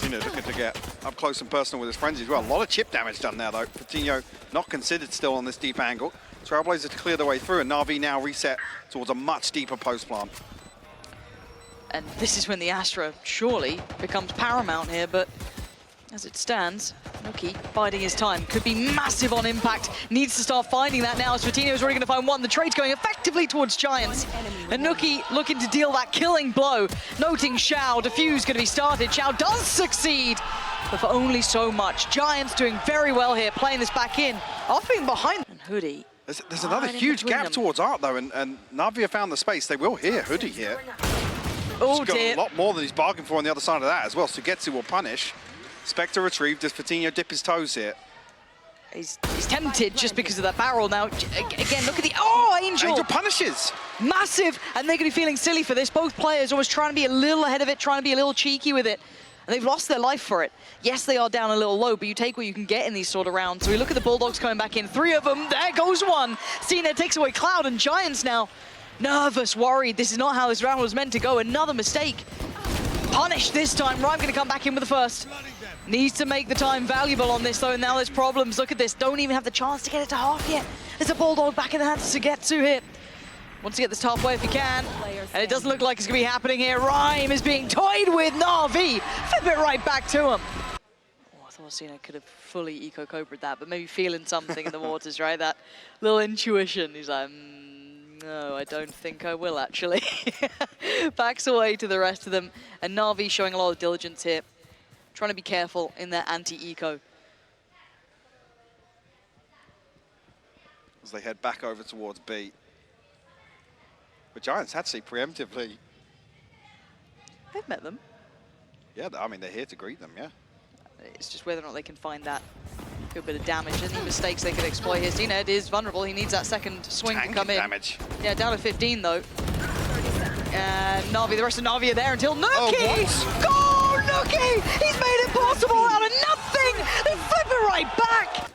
Fortino looking to get up close and personal with his frenzy as well. A lot of chip damage done there though. Fortino not considered still on this deep angle. Trailblazer to clear the way through, and Na'Vi now reset towards a much deeper post plant. And this is when the Astra surely becomes paramount here, but as it stands, Nuki biding his time. Could be massive on impact. Needs to start finding that now as Fortino is already going to find one. The trade's going effectively towards Giants. And Nuki looking to deal that killing blow. Noting Xiao, defuse going to be started. Xiao does succeed, but for only so much. Giants doing very well here, playing this back in. Offing behind. And Hoodie. There's another huge gap towards Art though, and Na'Vi have found the space. They will hear Hoodie here. Oh He's dear. got a lot more than he's bargained for on the other side of that as well. Sugetsu will punish. Spectre retrieved. Does Fortino dip his toes here? He's tempted just because of that barrel now. Again, look at the... Oh, Angel! Angel punishes! Massive! And they're going to be feeling silly for this. Both players always trying to be a little ahead of it, trying to be a little cheeky with it. And they've lost their life for it. Yes, they are down a little low, but you take what you can get in these sort of rounds. So we look at the Bulldogs coming back in. 3 of them. There goes one. Cena takes away Cloud, and Giants now nervous, worried. This is not how this round was meant to go. Another mistake. Punished this time. Rhyme going to come back in with the first. Needs to make the time valuable on this, though, and now there's problems. Look at this. Don't even have the chance to get it to half yet. There's a Bulldog back in the hands of Sugetsu here. Wants to get this halfway if he can. And it doesn't look like it's going to be happening here. Rhyme is being toyed with. Na'Vi flip it right back to him. Oh, I thought Cena could have fully eco-cobraed that, but maybe feeling something in the waters, right? That little intuition. He's like, no, I don't think I will, actually. Backs away to the rest of them. And Na'Vi showing a lot of diligence here. Trying to be careful in their anti-eco. As they head back over towards B. But Giants actually preemptively... They've met them. Yeah, I mean, they're here to greet them, yeah. It's just whether or not they can find that good bit of damage. Any mistakes they could exploit here. Zened is vulnerable. He needs that second swing to come in. Damage. Yeah, down to 15 though. And Na'Vi, the rest of Na'Vi are there until Nuki! Oh, Go, Nuki! He's made it possible out of nothing! They flip it right back!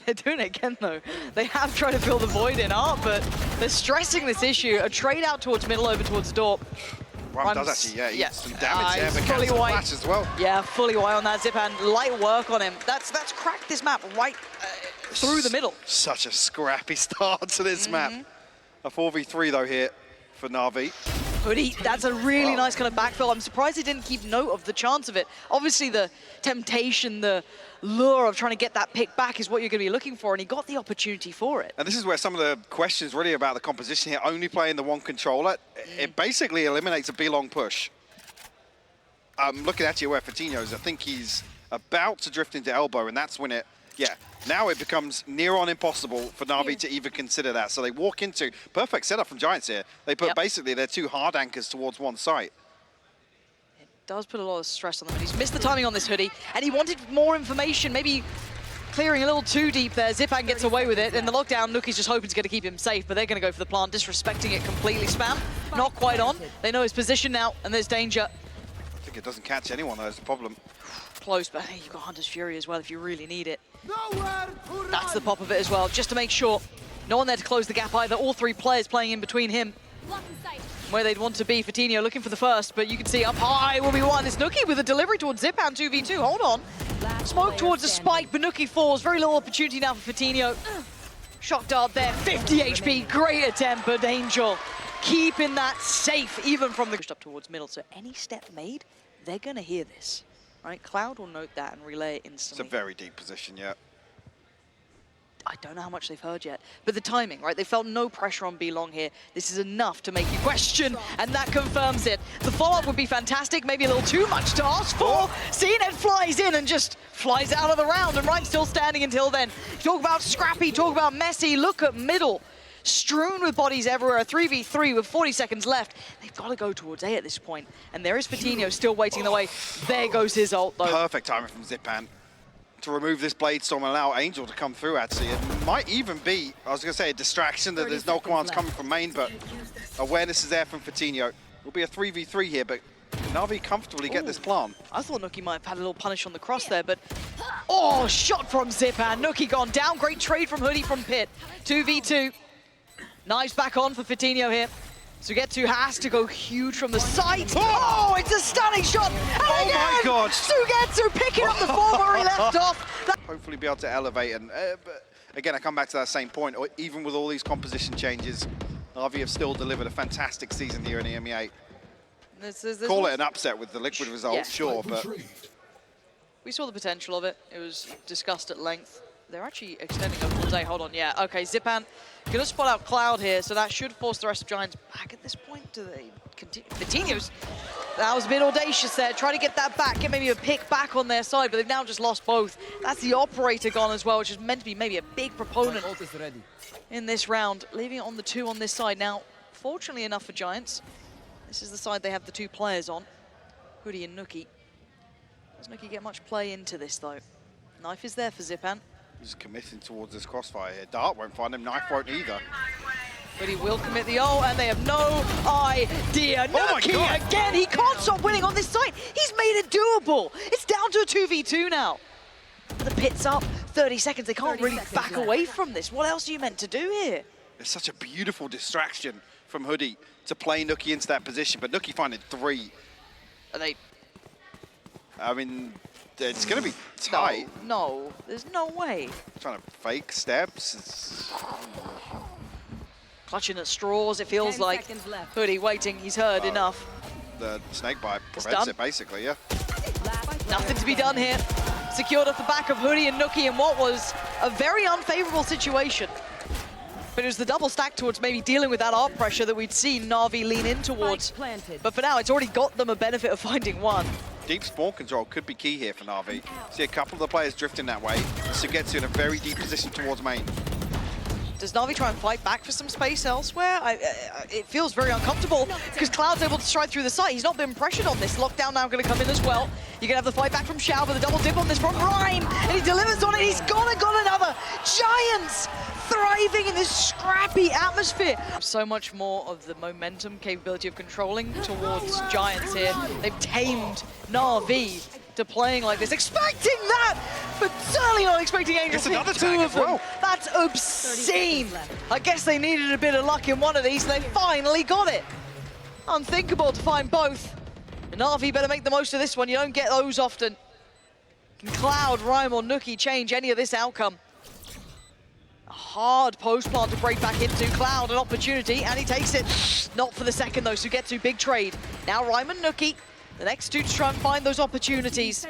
They're doing it again though. They have tried to fill the void in Art, but they're stressing this issue. A trade out towards middle, over towards Dorp. Rhyme does actually, yeah, some damage there, but fully white flash as well. Yeah, fully white on that zip and light work on him. That's cracked this map right through the middle. Such a scrappy start to this map. A 4v3 though here for Na'Vi. Hoodie, that's a really nice kind of backfill. I'm surprised he didn't keep note of the chance of it. Obviously the temptation, the lure of trying to get that pick back is what you're going to be looking for, and he got the opportunity for it. And this is where some of the questions really about the composition here, only playing the one controller, it basically eliminates a B-long push. I'm looking at you where Fortino's, I think he's about to drift into elbow, and that's when it, now it becomes near on impossible for Na'Vi to even consider that. So they walk into, perfect setup from Giants here. They put basically their 2 hard anchors towards one site. It does put a lot of stress on them, but he's missed the timing on this Hoodie, and he wanted more information, maybe clearing a little too deep there. Zipan gets away with it. In the lockdown, Nuki's just hoping to get to keep him safe, but they're going to go for the plant, disrespecting it completely. Spam, not quite on. They know his position now, and there's danger. I think it doesn't catch anyone though, is the problem. Close, but hey, you've got Hunter's Fury as well if you really need it. That's the pop of it as well, just to make sure. No one there to close the gap either. All 3 players playing in between him. Where they'd want to be. Fortino looking for the first, but you can see up high will be one. It's Nuki with a delivery towards Zipan 2v2. Hold on. Smoke towards the spike, but Nuki falls. Very little opportunity now for Fortino. Shock dart there, 50 HP. Great attempt, but Angel keeping that safe, even from the pushed up towards middle. So any step made, they're going to hear this. Right, Cloud will note that and relay it instantly. It's a very deep position, yeah. I don't know how much they've heard yet, but the timing, right? They felt no pressure on B-Long here. This is enough to make you question, and that confirms it. The follow-up would be fantastic, maybe a little too much to ask for. CNED flies in and just flies out of the round, and Rhyme's still standing until then. Talk about scrappy, talk about messy, look at middle. Strewn with bodies everywhere, 3v3 with 40 seconds left. They've got to go towards A at this point, and there is Fortino still waiting the way. There goes his ult, though. Perfect timing from Zipan to remove this Blade Storm and allow Angel to come through, actually. It might even be, I was going to say, a distraction that there's no commands coming from main, but awareness is there from Fortino. It'll be a 3v3 here, but Na'Vi comfortably get this plant. I thought Nuki might have had a little punish on the cross there, but... Oh, shot from Zipan. Nuki gone down. Great trade from Hoodie from Pit. 2v2. Knives back on for Fortino here. Sugetsu has to go huge from the side. Oh, it's a stunning shot. And Oh again, my God. Sugetsu picking up the form where he left off. Hopefully be able to elevate. And but again, I come back to that same point. Even with all these composition changes, RV have still delivered a fantastic season here in EMEA. Call it an upset with the Liquid result, Yeah. sure, but We saw the potential of it. It was discussed at length. They're actually extending a full day. Hold on, yeah. Okay, Zipan gonna spot out Cloud here, so that should force the rest of Giants back at this point. Do they continue? Continues. That was a bit audacious there. Try to get that back, get maybe a pick back on their side, but they've now just lost both. That's the Operator gone as well, which is meant to be maybe a big proponent in this round. Leaving it on the 2 on this side. Now, fortunately enough for Giants, this is the side they have the 2 players on, Hoodie and Nuki. Does Nuki get much play into this, though? Knife is there for Zipan. he's committing towards this crossfire here. Dart won't find him, Knife won't either. But he will commit the ult, and they have no idea. Oh my Nuki God. again, he can't stop winning on this site. He's made it doable. It's down to a 2v2 now. The pit's up, 30 seconds. They can't really back away from this. What else are you meant to do here? It's such a beautiful distraction from Hoodie to play Nuki into that position, but Nuki finding 3. Are they? I mean, it's going to be tight. No, there's no way. Trying to fake steps. It's... Clutching at straws, it feels 10 like. seconds left. Hoodie waiting, he's heard enough. The snake bite It's prevents done. it, basically, yeah. Nothing to be done here. Secured off the back of Hoodie and Nuki in what was a very unfavorable situation. But it was the double stack towards maybe dealing with that arc pressure that we'd seen Na'Vi lean in towards. But for now, it's already got them a benefit of finding one. Deep spawn control could be key here for Na'Vi. See a couple of the players drifting that way. Sugetsu in a very deep position towards main. Does Na'Vi try and fight back for some space elsewhere? It feels very uncomfortable because Cloud's able to stride through the site. He's not been pressured on this. Lockdown now going to come in as well. You're going to have the fight back from Xiao with a double dip on this from Rhyme. And he delivers on it. He's got another. Giants thriving in this scrappy atmosphere. So much more of the momentum capability of controlling towards Giants here. They've tamed Na'Vi to playing like this, expecting that, but certainly not expecting Angel It's to hit another 2 tag of as them. well. That's obscene. I guess they needed a bit of luck in one of these, and they finally got it. Unthinkable to find both. And Na'Vi better make the most of this one. You don't get those often. Can Cloud, Rhyme, or Nuki change any of this outcome? A hard post plant to break back into. Cloud, an opportunity, and he takes it. Not for the second, though, Sugetsu, big trade. Now Rhyme and Nuki, the next 2 to try and find those opportunities.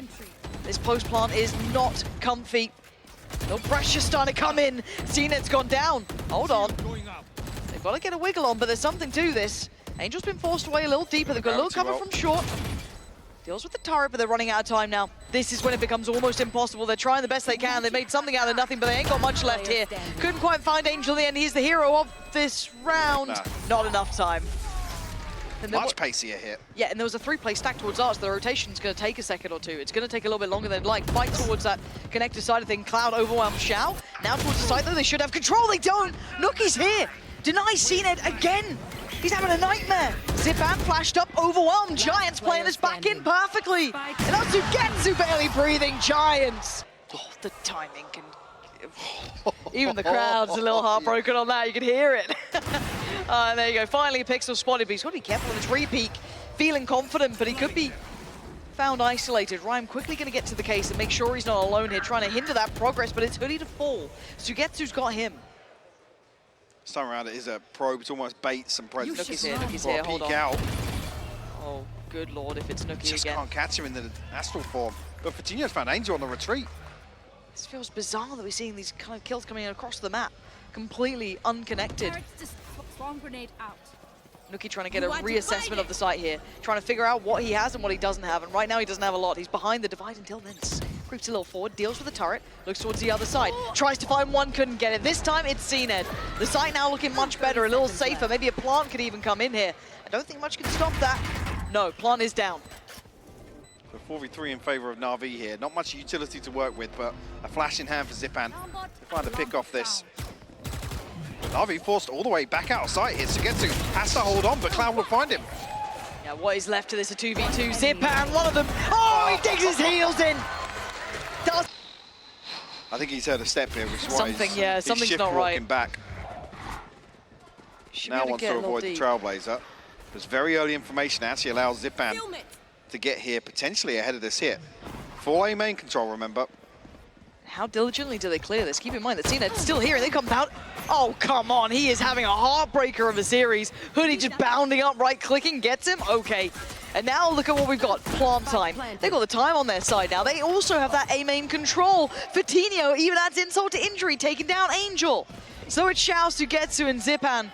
This post plant is not comfy. No pressure starting to come in. CNET's gone down. Hold on. They've got to get a wiggle on, but there's something to this. Angel's been forced away a little deeper. They've got a little cover from short. Deals with the turret, but they're running out of time now. This is when it becomes almost impossible. They're trying the best they can. They made something out of nothing, but they ain't got much left here. Couldn't quite find Angel in the end. He's the hero of this round. Nah. Not enough time. And then Much pacier here. yeah, and there was a 3-play stack towards Arts. The rotation's going to take a second or 2. It's going to take a little bit longer than they'd like. Fight towards that connector side of thing. Cloud overwhelms Xiao. Now towards the side, though, they should have control. They don't. Nuki's here. Denies CNET again. He's having a nightmare. Zipan flashed up, overwhelmed. Giants playing this back in perfectly. And now Sugetsu barely breathing. Giants. Oh, the timing can... Even the crowd's a little heartbroken on that. You can hear it. And there you go. Finally, a pixel spotted, but he's got to be careful on his repeat. Feeling confident, but he could be found isolated. Rhyme quickly going to get to the case and make sure he's not alone here, trying to hinder that progress, but it's Hoodie to fall. Sugetsu's got him. This time around it is a probe to almost bait some presence. Nuki's here, Nuki's Or here, a hold peek on. out. Oh, good lord, if it's Nuki Just again. can't catch him in the astral form. But Fortino's found Angel on the retreat. This feels bizarre that we're seeing these kind of kills coming across the map, completely unconnected. Bomb grenade out. Nuki trying to get a reassessment of the site here, trying to figure out what he has and what he doesn't have, and right now he doesn't have a lot. He's behind the divide until then. Creeps a little forward, deals with the turret, looks towards the other side, tries to find one, couldn't get it. This time it's CNED. The site now looking much better, a little safer. Maybe a plant could even come in here. I don't think much can stop that. No, plant is down. So 4v3 in favor of Na'Vi here. Not much utility to work with, but a flash in hand for Zipan. They find to pick off this. Na'Vi forced all the way back out of sight here. Sugetsu has to hold on, but Cloud will find him. Yeah, what is left to this, a 2v2. Zipan, one of them. Oh, he digs his heels in. Does I think he's heard a step here, which is why something, he's, yeah, he's something's shift not walking right. back. Should be Now able wants get to a little avoid the deep. Trailblazer. There's very early information actually allows Zipan Film it. to get here potentially ahead of this hit. Full A main control, remember. How diligently do they clear this? Keep in mind that CNED's still here and they come down. Oh, come on. He is having a heartbreaker of a series. Hoodie just bounding up, right-clicking, gets him. Okay. And now look at what we've got. Plant time. They've got the time on their side now. They also have that A main control. Fatinho even adds insult to injury, taking down Angel. So it's Xiao, Sugetsu, and Zipan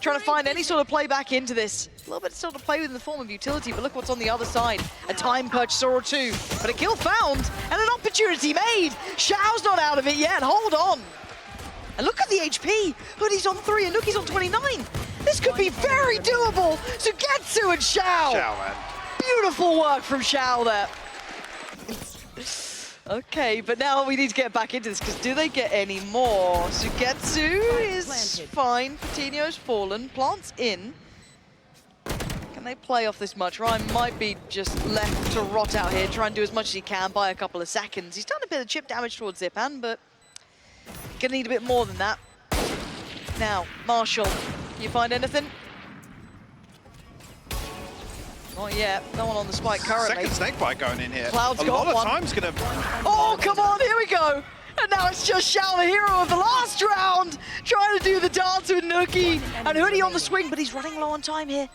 trying to find any sort of play back into this. A little bit still to play with in the form of utility, but look what's on the other side. A time purchase or two, but a kill found and an opportunity made. Xiao's not out of it yet, hold on. And look at the HP. Hoodie's on 3 and Nuki's on 29. This could be very doable. Sugetsu and Xiao. Xiao, man. Beautiful work from Xiao there. Okay, but now we need to get back into this, because do they get any more? Sugetsu is fine. Fatinho's fallen. Plant's in. Can they play off this much? Ryan might be just left to rot out here, try and do as much as he can, buy a couple of seconds. He's done a bit of chip damage towards Zipan, but gonna need a bit more than that. Now, Marshall, you find anything? Not yet. No one on the spike currently. Second snake bite going in here. Cloud's a got lot of one. time's gonna. Oh, come on, here we go. And now it's just Xiao, the hero of the last round, trying to do the dance with Nuki. And Hoodie on the swing, but he's running low on time here.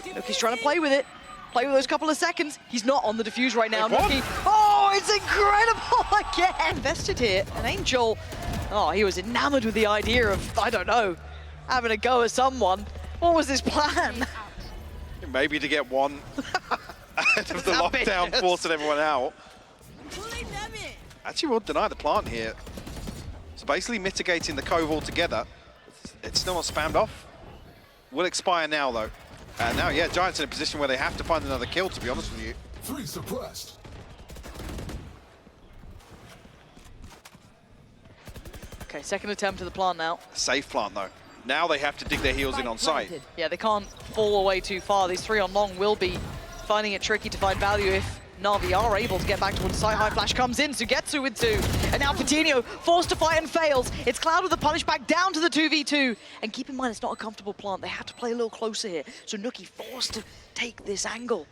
Nuki's trying to play with it. Play with those couple of seconds. He's not on the defuse right now, They've won. Nuki. Oh, it's incredible again. Invested here. And Angel, oh, he was enamored with the idea of, I don't know, having a go at someone. What was his plan? Maybe to get one ahead of the lockdown, forcing everyone out. Actually, we'll deny the plant here. So basically mitigating the cove altogether. It's still not spammed off. Will expire now, though. And now, yeah, Giants in a position where they have to find another kill, to be honest with you. 3 suppressed. Okay, second attempt to the plant now. Safe plant, though. Now they have to dig their heels in on site. Yeah, they can't fall away too far. These 3 on long will be finding it tricky to find value if Na'Vi are able to get back towards site. High flash comes in, Sugetsu with 2. And now Fatinho forced to fight and fails. It's Cloud with the punish back down to the 2v2. And keep in mind, it's not a comfortable plant. They have to play a little closer here. So Nuki forced to take this angle.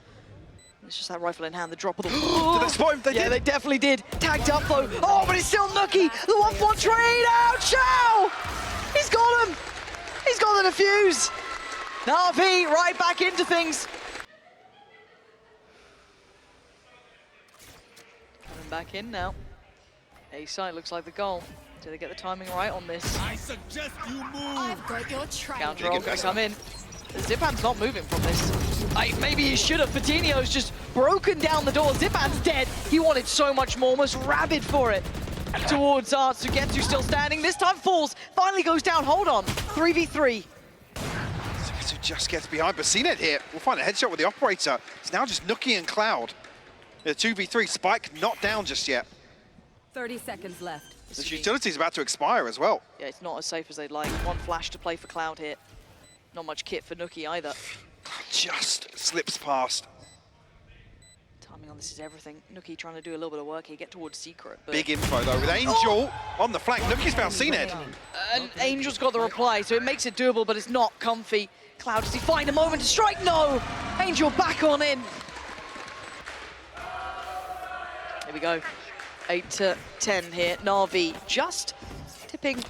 It's just that rifle in hand, the drop of the... Did they spot him? They yeah, did. they definitely did. Tagged up though. Oh, but it's still Nuki. The 1-4 trade out. Xiao! He's got him. He's got the defuse. Na'Vi right back into things. Coming back in now. A site looks like the goal. Do they get the timing right on this? I suggest you move. I've got your trail. Counter roll gonna come in. Zipan's not moving from this. Maybe he should have. Fatinho's just broken down the door. Zipan's dead. He wanted so much more, almost rabid for it. Towards Sugetsu still standing. This time falls. Finally goes down. Hold on. 3v3. Sugetsu just gets behind, but CNED here will find a headshot with the operator. It's now just Nuki and Cloud. The 2v3 Spike not down just yet. 30 seconds left. This utility's about to expire as well. Yeah, it's not as safe as they'd like. One flash to play for Cloud here. Not much kit for Nuki either. Just slips past. Timing on this is everything. Nuki trying to do a little bit of work here, get towards Secret. But Big info though with Angel on the flank. Nuki's found CNED. And Angel's got the reply, so it makes it doable, but it's not comfy. Cloud, does he find a moment to strike? No! Angel back on in. Here we go. 8-10 here. Na'Vi just tipping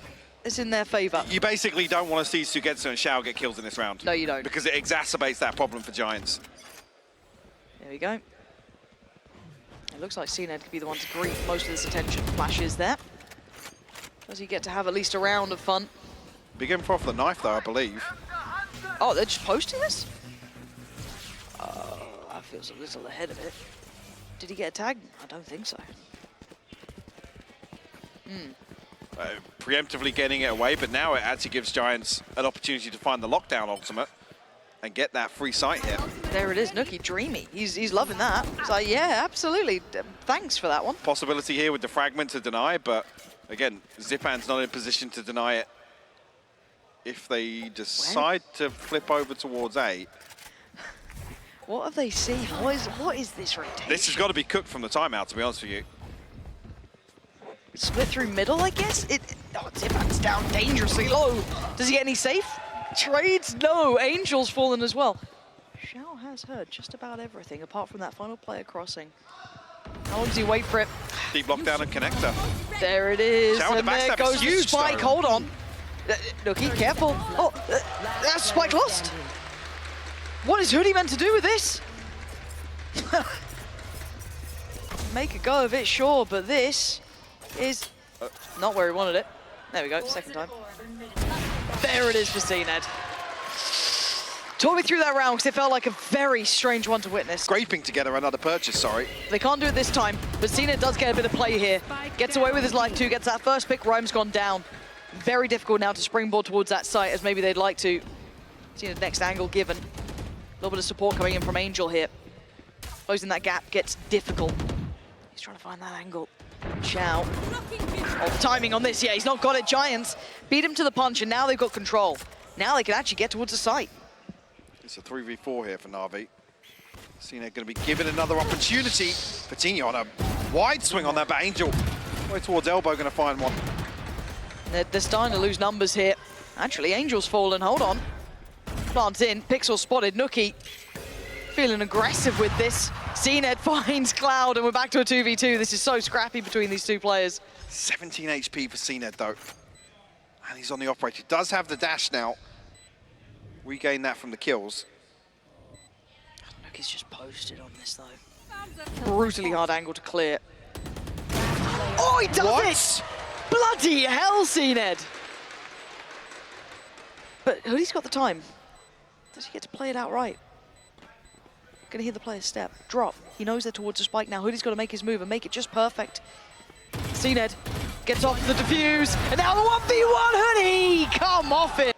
is in their favor. You basically don't want to see Sugetsu and Xiao get kills in this round. No, you don't. Because it exacerbates that problem for Giants. There we go. It looks like CNED could be the one to greet most of this attention. Flashes there. Does he get to have at least a round of fun? Big info off the knife though, I believe. Oh, they're just posting this? That feels a little ahead of it. Did he get a tag? I don't think so. Preemptively getting it away, but now it actually gives Giants an opportunity to find the lockdown ultimate and get that free sight here. There it is, Nuki, dreamy. He's loving that. So yeah, absolutely. Thanks for that one. Possibility here with the fragment to deny, but again, Zipan's not in position to deny it. If they decide to flip over towards A. What have they seen? What is this rotation? This has got to be cooked from the timeout, to be honest with you. split through middle, I guess? Oh, Tipan's down dangerously low. Does he get any safe trades? No, Angel's fallen as well. Shao has heard just about everything, apart from that final player crossing. How long does he wait for it? Deep lockdown and connector. There it is, Shao with and the there backstab is goes the huge, spike. though. Hold on. Nookie, careful. Oh, that's spike lost. What is Hoodie meant to do with this? Make a go of it, sure, but this is not where he wanted it. There we go, second time. There it is for CNED. Talk me through that round, because it felt like a very strange one to witness. Scraping together another purchase, sorry. They can't do it this time, but CNED does get a bit of play here. Gets away with his life too, gets that first pick, Rhyme's gone down. Very difficult now to springboard towards that site, as maybe they'd like to. CNED next angle given. A little bit of support coming in from Angel here. Closing that gap gets difficult. He's trying to find that angle. Shao. Oh, the timing on this, yeah, he's not got it. Giants beat him to the punch, and now they've got control. Now they can actually get towards the site. It's a 3v4 here for Na'Vi. CNED going to be given another opportunity. Patino on a wide swing on that, but Angel way towards elbow going to find one. They're starting to lose numbers here. Actually, Angel's fallen, hold on. Plants in, Pixel spotted, Nookie feeling aggressive with this. CNED finds Cloud, and we're back to a 2v2. This is so scrappy between these two players. 17 HP for CNED though. And he's on the operator. Does have the dash now. Regain that from the kills. Nookie's just posted on this though. Brutally hard angle to clear. Oh, he does What? it! Bloody hell, CNED! But Hoodie's got the time. Does he get to play it out right? Gonna hear the player's step. Drop. He knows they're towards the spike now. Hoodie's got to make his move and make it just perfect. CNED gets off the defuse, and now the 1v1 Hoodie! Come off it!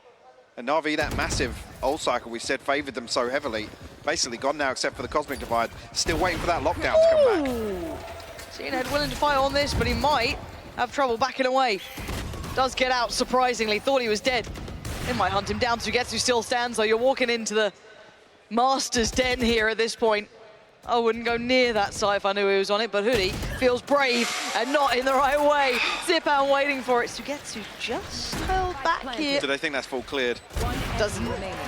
And Na'Vi, that massive ult cycle we said favoured them so heavily, basically gone now except for the Cosmic Divide. Still waiting for that lockdown to come back. CNED willing to fight on this, but he might have trouble backing away. Does get out, surprisingly. Thought he was dead. They might hunt him down. Sugetsu still stands, though. You're walking into the Master's Den here at this point. I wouldn't go near that site if I knew he was on it, but Hoodie feels brave and not in the right way. Zipan waiting for it. Sugetsu just held back here. Do they think that's full cleared?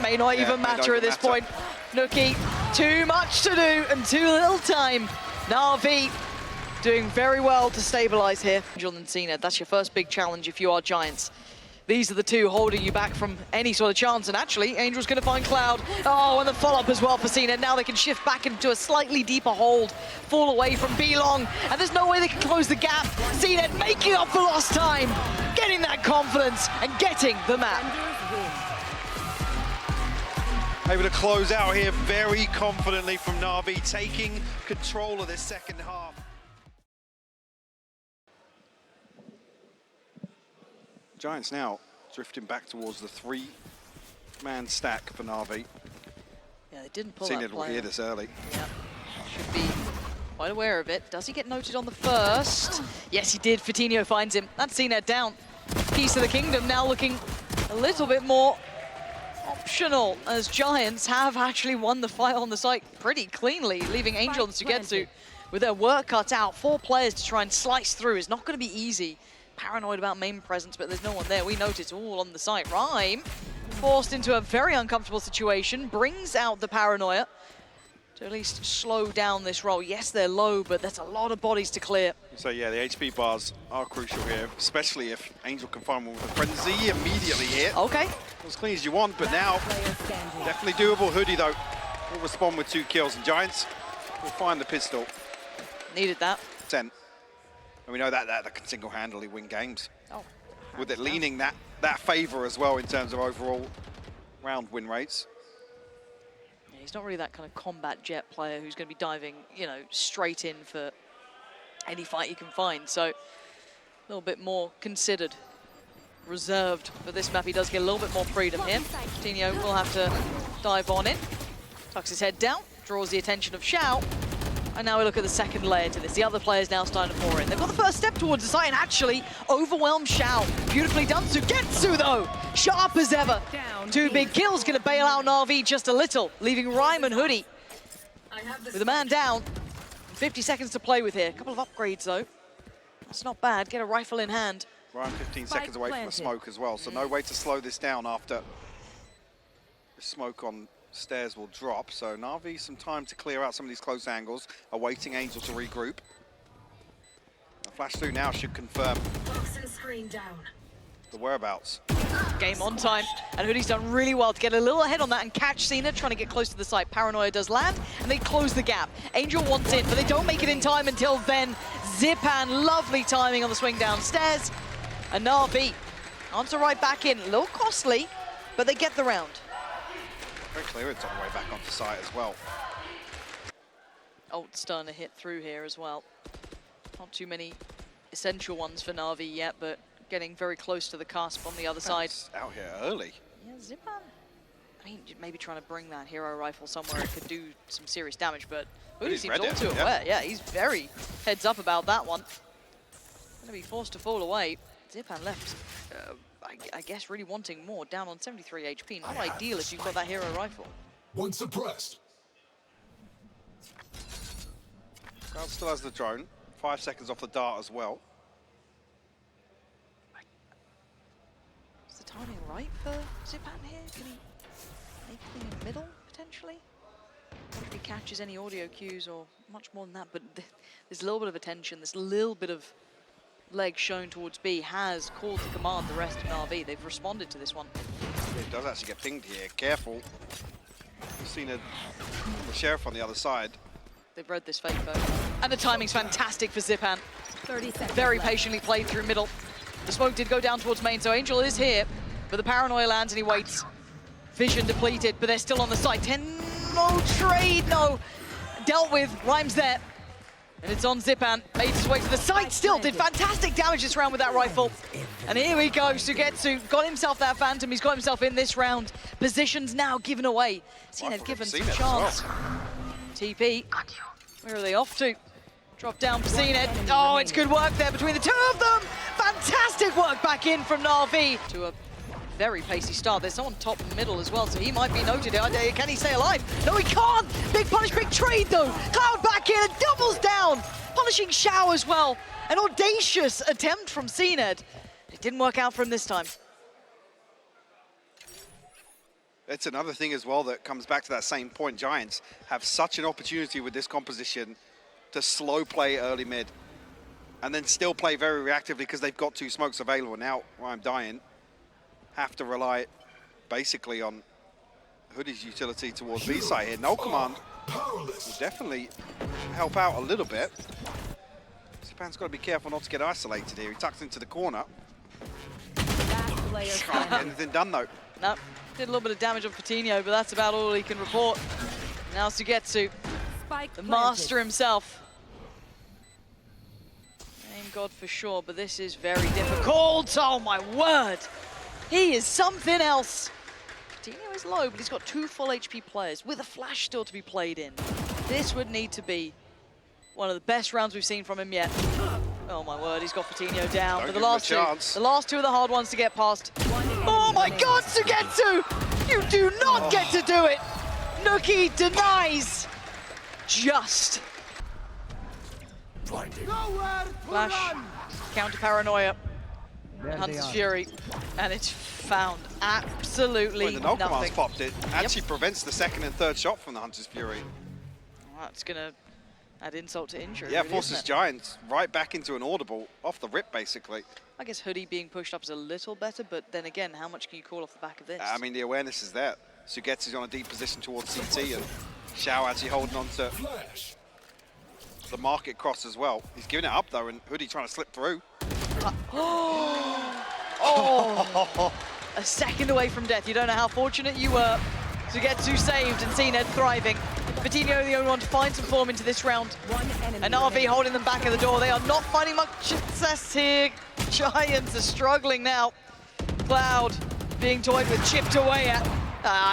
May not even matter at this point. Nookie, too much to do and too little time. Na'Vi doing very well to stabilize here. Angel and CNED, that's your first big challenge if you are Giants. These are the two holding you back from any sort of chance, and actually, Angel's going to find Cloud. Oh, and the follow-up as well for CNED. Now they can shift back into a slightly deeper hold, fall away from Belong, and there's no way they can close the gap. CNED making up for lost time, getting that confidence, and getting the map. Able to close out here very confidently from Na'Vi, taking control of this second half. Giants now drifting back towards the three-man stack for Na'Vi. Yeah, they didn't pull that CNED will player. hear this early. Yeah, should be quite aware of it. Does he get noted on the first? Yes, he did. Fatinho finds him. That's CNED down. Keys to the Kingdom now looking a little bit more optional, as Giants have actually won the fight on the site pretty cleanly, leaving Angel and Sugetsu with their work cut out. 4 players to try and slice through is not going to be easy. Paranoid about main presence, but there's no one there. We notice all on the site. Rhyme forced into a very uncomfortable situation, brings out the paranoia to at least slow down this roll. Yes, they're low, but there's a lot of bodies to clear. So yeah, the HP bars are crucial here, especially if Angel can find one with a frenzy immediately here. Okay. As clean as you want, but now definitely doable. Hoodie though will respond with 2 kills, and Giants will find the pistol. Needed that. 10. And we know that they can single-handedly win games. Oh. With it leaning that favor as well in terms of overall round win rates. Yeah, he's not really that kind of combat jet player who's going to be diving, you know, straight in for any fight he can find. So a little bit more considered, reserved for this map. He does get a little bit more freedom here. Coutinho will have to dive on in. Tucks his head down, draws the attention of Shao. And now we look at the second layer to this. The other players now starting to pour in. They've got the first step towards the site and actually overwhelmed Shao. Beautifully done. Sugetsu, though, sharp as ever. 2 big kills, going to bail out Na'Vi just a little, leaving Rhyme and Hoodie with a man down. 50 seconds to play with here. A couple of upgrades, though. It's not bad. Get a rifle in hand. Ryan 15 Spike seconds away from a planted. smoke as well, so no way to slow this down after the smoke on stairs will drop. So Na'Vi some time to clear out some of these close angles, awaiting Angel to regroup. A flash through now should confirm Toxin screen down. the whereabouts. Game on time, and Hoodie's done really well to get a little ahead on that and catch Cena trying to get close to the site. Paranoia does land, and they close the gap. Angel wants in, but they don't make it in time until then. Zipan, lovely timing on the swing downstairs. And Na'Vi answer right back in. A little costly, but they get the round. Very clearance on the way back onto site as well. Ult's starting to hit through here as well. Not too many essential ones for Na'Vi yet, but getting very close to the cusp on the other side. That's out here early. Yeah, Zipan. I mean, maybe trying to bring that hero rifle somewhere it could do some serious damage, but Hoodie He's seems read all it, too yeah. aware. Yeah, he's very heads up about that one. Gonna be forced to fall away. Zipan left, I guess, really wanting more, down on 73 HP. Not ideal if you've got that hero rifle. One suppressed. Crowd still has the drone. 5 seconds off the dart as well. Is the timing right for Zipan here? Can he make it in the middle, potentially? Not if he catches any audio cues or much more than that, but there's a little bit of attention, this little bit of leg shown towards B has called to command the rest of Na'Vi. They've responded to this one. It does actually get pinged here. Careful. We've seen the sheriff on the other side. They've read this fake though. And the timing's fantastic for Zipan. 30 seconds Very left. patiently played through middle. The smoke did go down towards main, so Angel is here, but the paranoia lands and he waits. Vision depleted, but they're still on the side. 10, no trade, no. Dealt with, Rhymes there. And it's on Zipan, made his way to the site still, did fantastic damage this round with that rifle. And here we go, Sugetsu got himself that Phantom, he's got himself in this round. Positions now given away. Cena given some chance. TP, where are they off to? Drop down for Cena. Oh, it's good work there between the two of them. Fantastic work back in from Na'Vi. To a very pacey start. There's someone top middle as well, so he might be noted. Can he stay alive? No, he can't. Big punish, big trade though. Cloud back in and doubles down. Punishing Shao as well. An audacious attempt from CNED. It didn't work out for him this time. It's another thing as well that comes back to that same point. Giants have such an opportunity with this composition to slow play early mid and then still play very reactively because they've got 2 smokes available. Now, I'm dying. Have to rely basically on Hoodie's utility towards B side here. No command will definitely help out a little bit. Zipan's got to be careful not to get isolated here. He tucks into the corner. Last player Can't standing. get anything done though. No, did a little bit of damage on Coutinho, but that's about all he can report. Now Sugetsu, Spike the planted. master himself. Name God for sure, but this is very difficult. Oh my word. He is something else. Coutinho is low, but he's got 2 full HP players with a flash still to be played in. This would need to be one of the best rounds we've seen from him yet. Oh my word, he's got Coutinho down. Don't But give him a chance. the last two are the hard ones to get past. Oh my God, Sugetsu! You do not get to do it! Nuki denies. Just. Flash, counter paranoia. Hunter's Fury, and it's found absolutely When the no command's nothing. popped, it actually prevents the 2nd and 3rd shot from the Hunter's Fury. That's gonna add insult to injury. Yeah, really, forces isn't it? Giants right back into an audible off the rip, basically. I guess Hoodie being pushed up is a little better, but then again, how much can you call off the back of this? I mean, the awareness is there. Sugetsu's on a deep position towards CT, and Shao actually holding on to Flash. the market cross as well. He's giving it up though, and Hoodie trying to slip through. Oh, a second away from death. You don't know how fortunate you were to get 2 saved and CNED thriving. Coutinho the only one to find some form into this round. One enemy And RV remaining. holding them back at the door. They are not finding much success here. Giants are struggling now. Cloud being toyed with, chipped away at.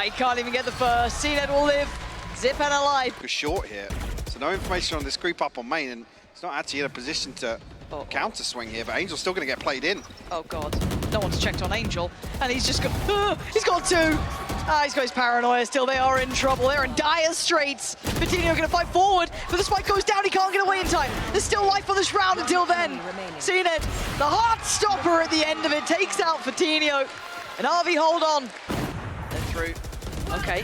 He can't even get the first. CNED will live. Zipan alive. We're short here, so no information on this creep up on main, and it's not actually in a position to counter swing here, but Angel's still going to get played in. Oh God, no one's checked on Angel, and he's just got, he's got 2. He's got his paranoia still. They are in trouble. They're in dire straits. Coutinho going to fight forward, but the spike goes down. He can't get away in time. There's still life on this round. down until then. Seen it. The heart stopper at the end of it takes out Fatinho. And RV hold on. They're through. Okay.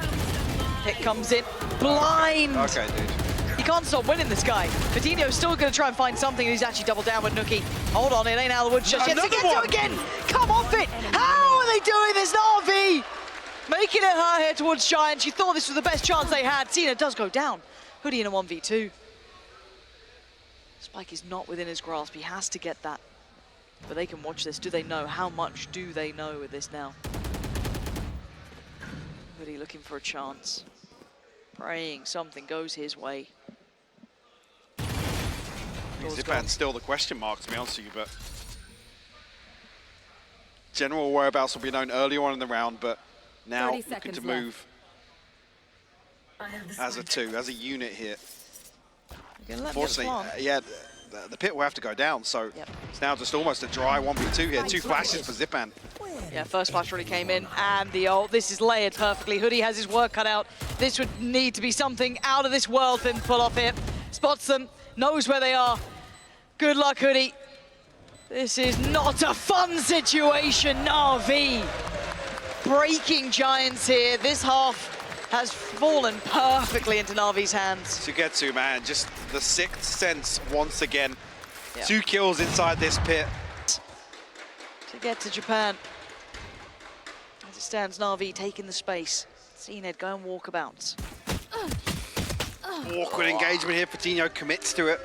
Hit comes in. Blind. Okay, dude. He can't stop winning this guy. Fatinho's still going to try and find something, and he's actually doubled down with Nuki. Hold on, it ain't out of the woods just yet. Another Get one. to again. Come off it. How are they doing this? RV making it her head towards Giant. She thought this was the best chance they had. Cena does go down. Hoodie in a 1v2. Spike is not within his grasp. He has to get that. But they can watch this. Do they know? How much do they know with this now? Hoodie looking for a chance. Praying something goes his way. Zipan's still the question mark, to be honest with you, but general whereabouts will be known earlier on in the round, but now 30 looking seconds to move as a two, as a unit here. Unfortunately, yeah, the pit will have to go down, so it's now just almost a dry 1v2 here. Two flashes for Zipan. Yeah, first flash really came in, and the ult. This is layered perfectly. Hoodie has his work cut out. This would need to be something out of this world for him to pull off here. Spots them, knows where they are. Good luck, Hoodie. This is not a fun situation. Na'Vi breaking Giants here. This half has fallen perfectly into Na'Vi's hands. To get to, man, just the sixth sense once again. Yeah. 2 kills inside this pit. To get to Japan. As it stands, Na'Vi taking the space. CNED going walkabouts. Awkward engagement here. Fatinho commits to it.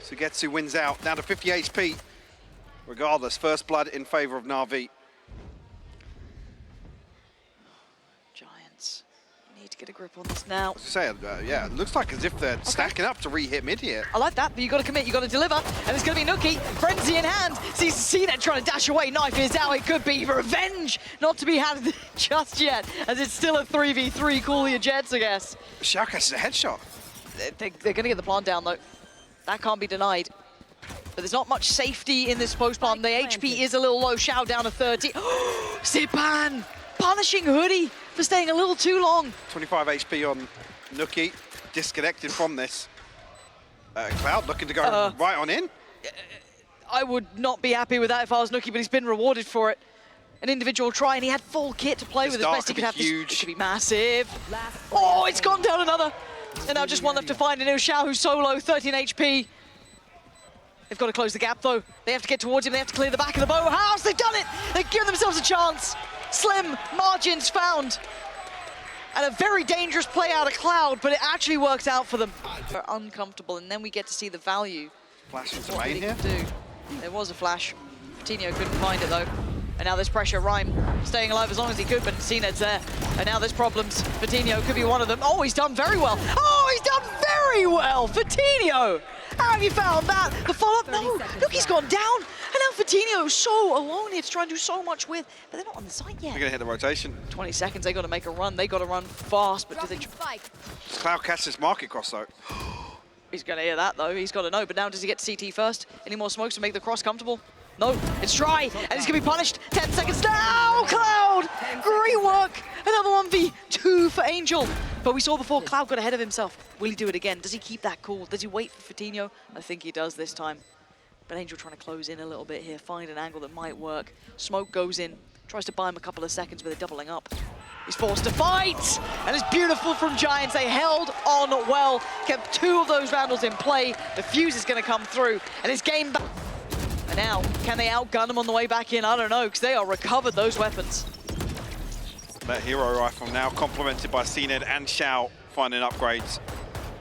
Sugetsu wins out. Down to 50 HP. Regardless, first blood in favor of Na'Vi. Giants need to get a grip on this now. As I say, yeah, it looks like as if they're stacking up to re-hit mid here. I like that, but you got to commit, you got to deliver, and it's going to be Nuki. Frenzy in hand. Sees CNED trying to dash away. Knife is out. It could be revenge, not to be had just yet, as it's still a 3v3. Cool your jets, I guess. Shao catches a headshot. They're going to get the plant down, though. That can't be denied. But there's not much safety in this post plant. The HP is a little low. Shao down to 30. Zipan punishing Hoodie for staying a little too long. 25 HP on Nuki. Disconnected from this. Cloud looking to go right on in. I would not be happy with that if I was Nuki, but he's been rewarded for it. An individual try, and he had full kit to play with as best he could have. Huge. It could be massive. Oh, it's gone down another. And now just one left to find, and it was Shao who's solo, 13 HP. They've got to close the gap, though. They have to get towards him. They have to clear the back of the bow house. They've done it. They've given themselves a chance. Slim margins found. And a very dangerous play out of Cloud, but it actually works out for them. They're uncomfortable, and then we get to see the value. Flash into What main he here. could do. There was a flash. Fatinho couldn't find it, though. And now there's pressure. Rhyme staying alive as long as he could, but CNED's there. And now there's problems. Fatinho could be one of them. Oh, he's done very well. Oh, he's done very well. Fatinho. How have you found that? The follow-up? No. Look, he's gone down. And now Fatinho is so alone here to try and do so much with, but they're not on the site yet. They're going to hit the rotation. 20 seconds. They got to make a run. They got to run fast, but do they... Does Cloud catch this market cross, though? He's going to hear that, though. He's got to know. But now does he get to CT first? Any more smokes to make the cross comfortable? No, it's dry, and he's going to be punished. 10 seconds now, Cloud! Great work! Another 1v2 for Angel. But we saw before, Cloud got ahead of himself. Will he do it again? Does he keep that cool? Does he wait for Fatinho? I think he does this time. But Angel trying to close in a little bit here, find an angle that might work. Smoke goes in, tries to buy him a couple of seconds, but they're doubling up. He's forced to fight! And it's beautiful from Giants. They held on well, kept 2 of those Vandals in play. The fuse is going to come through, and it's game back. And now, can they outgun them on the way back in? I don't know, because they are recovered those weapons. That hero rifle now complemented by CNED and Shao finding upgrades.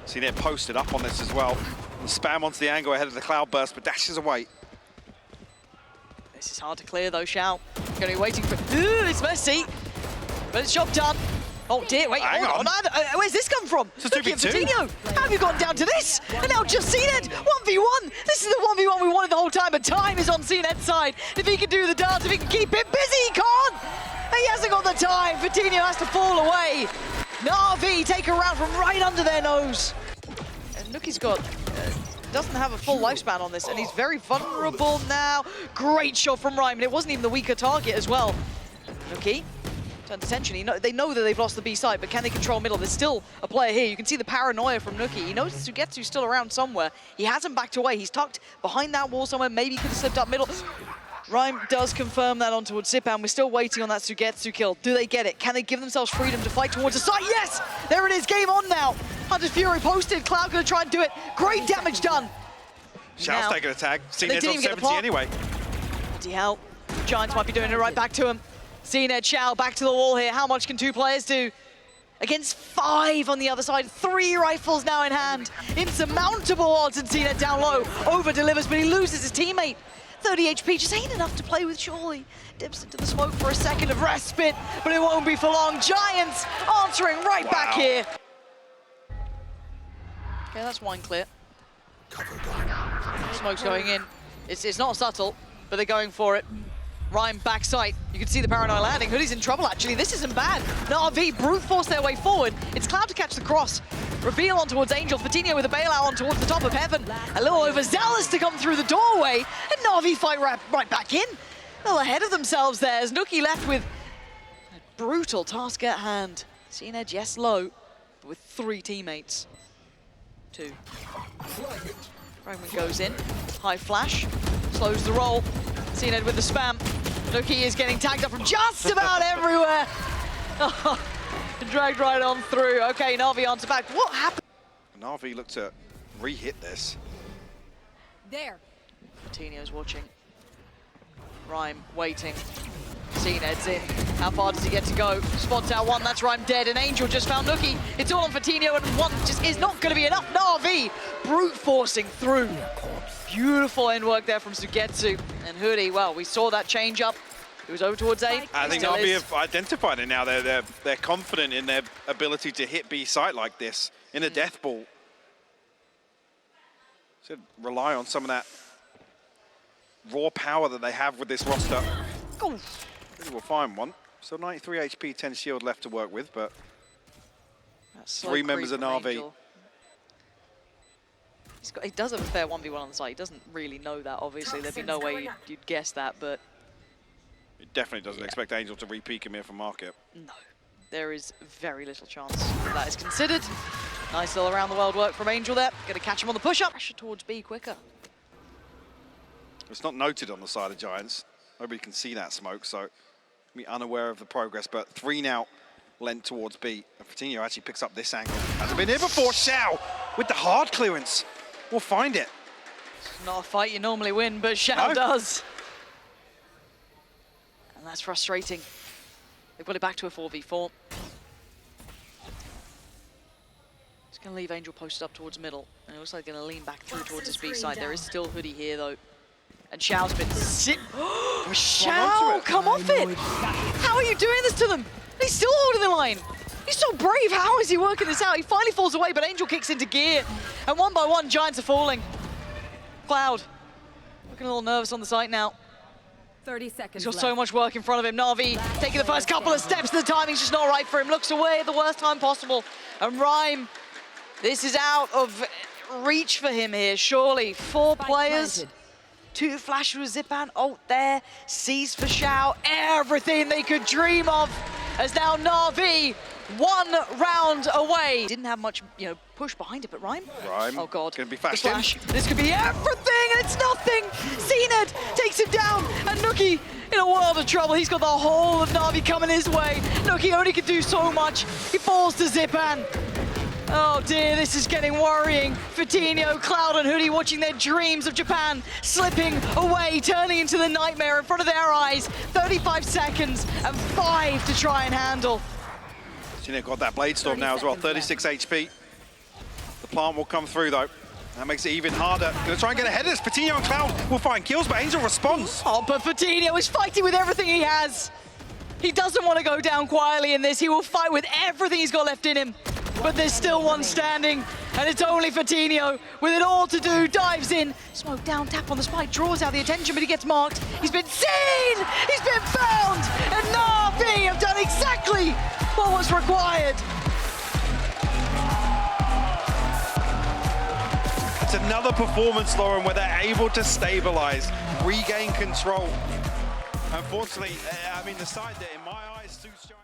CNED posted up on this as well. And spam onto the angle ahead of the cloud burst, but dashes away. This is hard to clear though, Shao. Going to be waiting for... Ooh, it's messy, but it's job done. Oh dear, wait, Hang hold on. on. Where's this come from? It's a Look at 2v2. Fatinho. How have you gotten down to this? And now just CNED, 1v1. This is the 1v1 we wanted the whole time, but time is on CNED's side. If he can do the dance, if he can keep it busy, he can't. He hasn't got the time. Fatinho has to fall away. Na'Vi take a round from right under their nose. And Nuki's got... doesn't have a full lifespan on this, and he's very vulnerable now. Great shot from Rhyme, and it wasn't even the weaker target as well. Nuki turn attention. They know that they've lost the B side, but can they control middle? There's still a player here. You can see the paranoia from Nuki. He knows Sugetsu's still around somewhere. He hasn't backed away. He's tucked behind that wall somewhere. Maybe he could have slipped up middle. Rhyme does confirm that on towards Zipan. We're still waiting on that Sugetsu kill. Do they get it? Can they give themselves freedom to fight towards the side? Yes! There it is. Game on now. Hunter's Fury posted. Cloud gonna try and do it. Great damage done. Xiao's taking a tag. They CNED's didn't on even get the 70 plot. anyway. Bloody hell. Giants might be doing it right back to him. CNED, Xiao back to the wall here. How much can two players do? Against 5 on the other side. 3 rifles now in hand. Insurmountable odds, and CNED down low. Over-delivers, but he loses his teammate. 30 HP just ain't enough to play with, surely. Dips into the smoke for a second of respite, but it won't be for long. Giants answering right back here. Okay, that's wine clear. Smoke's going in. It's not subtle, but they're going for it. Rhyme backside. You can see the paranoia landing. Hoodie's in trouble, actually. This isn't bad. Na'Vi brute force their way forward. It's Cloud to catch the cross. Reveal on towards Angel. Fatinho with a bailout on towards the top of heaven. A little overzealous to come through the doorway. And Na'Vi fight right back in. A little ahead of themselves there as Nuki left with a brutal task at hand. CNED, yes, low, but with 3 teammates. 2. Fragment goes in. High flash. Slows the roll. CNED with the spam. Nuki is getting tagged up from just about everywhere. Dragged right on through. Okay, Na'Vi answer back. What happened? Na'Vi looked to re-hit this. There. Coutinho's watching. Rhyme waiting. CNED's in. How far does he get to go? Spots out one. That's Rhyme dead. And Angel just found Nuki. It's all on Fatinho, and one just is not going to be enough. Na'Vi brute forcing through. Beautiful end work there from Sugetsu. And Hoodie, well, we saw that change up. It was over towards A. I think Na'Vi have identified it now. They're confident in their ability to hit B site like this in a death ball. Should rely on some of that raw power that they have with this roster. Oh. Maybe we'll find one. Still 93 HP, 10 shield left to work with, but 3 members of Na'Vi. He does have a fair 1v1 on the side. He doesn't really know that, obviously. There'd be no way you'd guess that, but... He definitely doesn't expect Angel to re-peek him here from market. No. There is very little chance that is considered. Nice little around-the-world work from Angel there. Gonna catch him on the push-up. Pressure towards B quicker. It's not noted on the side of Giants. Nobody can see that smoke, so be unaware of the progress. But 3 now lent towards B. And Fatinho actually picks up this angle. Hasn't been here before. Xiao with the hard clearance. We'll find it. It's not a fight you normally win, but Xiao does. And that's frustrating. They've got it back to a 4v4. It's going to leave Angel posted up towards middle. And it looks like they're going to lean back through towards his B side. There is still Hoodie here, though. And Xiao's been sick. Xiao, come off it! How are you doing this to them? He's still holding the line. He's so brave. How is he working this out? He finally falls away, but Angel kicks into gear. And 1 by 1, Giants are falling. Cloud, looking a little nervous on the site now. 30 seconds He's got left. so much work in front of him. Na'Vi taking the first couple of steps. The timing's just not right for him. Looks away at the worst time possible. And Rhyme, this is out of reach for him here, surely. 4 players. Planted. 2 flash with Zipan, ult there, sees for Xiao, everything they could dream of, as now Na'Vi 1 round away. Didn't have much, push behind it, but Rhyme? Oh God, gonna be the flashed flash. in. This could be everything, and it's nothing. CNED takes him down, and Nuki in a world of trouble. He's got the whole of Na'Vi coming his way. Nuki only can do so much. He falls to Zipan. Oh dear, this is getting worrying. Fatinho, Cloud and Hoodie watching their dreams of Japan slipping away, turning into the nightmare in front of their eyes. 35 seconds and 5 to try and handle. She's got that Blade Storm now as well, 36 HP. The plant will come through though. That makes it even harder. Gonna try and get ahead of this. Fatinho and Cloud will find kills, but Angel responds. Oh, but Fatinho is fighting with everything he has. He doesn't want to go down quietly in this. He will fight with everything he's got left in him. But there's still one standing, and it's only Fatinho with it all to do. Dives in, smoke down, tap on the spike, draws out the attention, but he gets marked. He's been seen, he's been found, and Na'Vi have done exactly what was required. It's another performance, Lauren, where they're able to stabilize, regain control. Unfortunately, the side that in my eyes suits Giants.